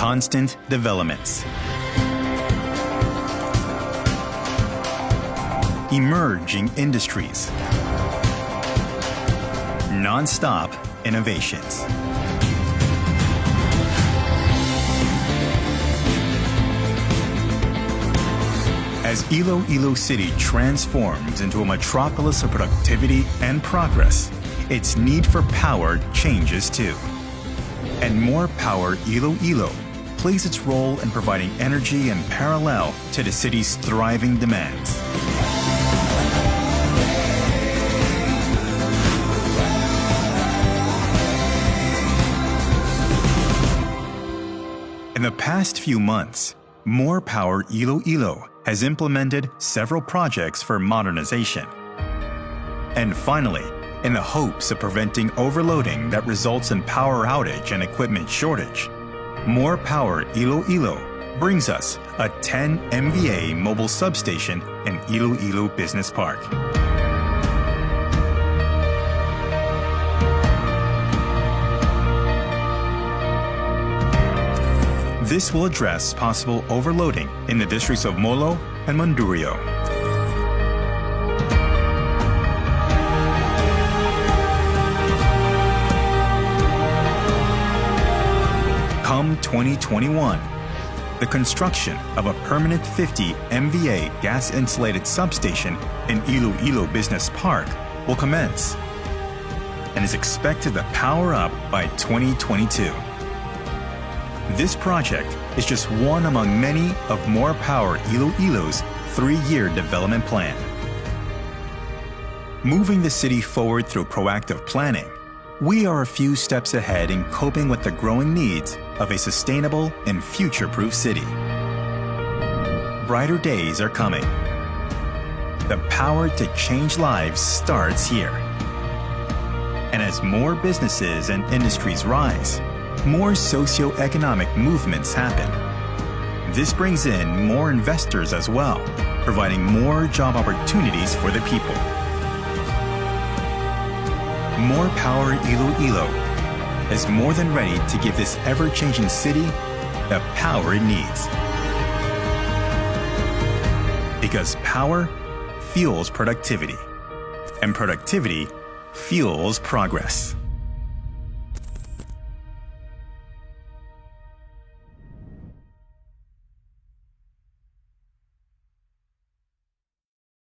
constant developments. Emerging industries. Non-stop innovations. As Iloilo City transforms into a metropolis of productivity and progress, its need for power changes too. And More Power Iloilo plays its role in providing energy in parallel to the city's thriving demands. In the past few months, More Power Iloilo has implemented several projects for modernization. And finally, in the hopes of preventing overloading that results in power outage and equipment shortage, More Power Iloilo brings us a 10 MVA mobile substation in Iloilo Business Park. This will address possible overloading in the districts of Molo and Mandurriao. Come 2021, the construction of a permanent 50 MVA gas-insulated substation in Iloilo Business Park will commence and is expected to power up by 2022. This project is just one among many of More Power Iloilo's 3-year development plan. Moving the city forward through proactive planning, we are a few steps ahead in coping with the growing needs of a sustainable and future-proof city. Brighter days are coming. The power to change lives starts here. And as more businesses and industries rise, more socio-economic movements happen. This brings in more investors as well, providing more job opportunities for the people. More Power Iloilo is more than ready to give this ever-changing city the power it needs. Because power fuels productivity, and productivity fuels progress.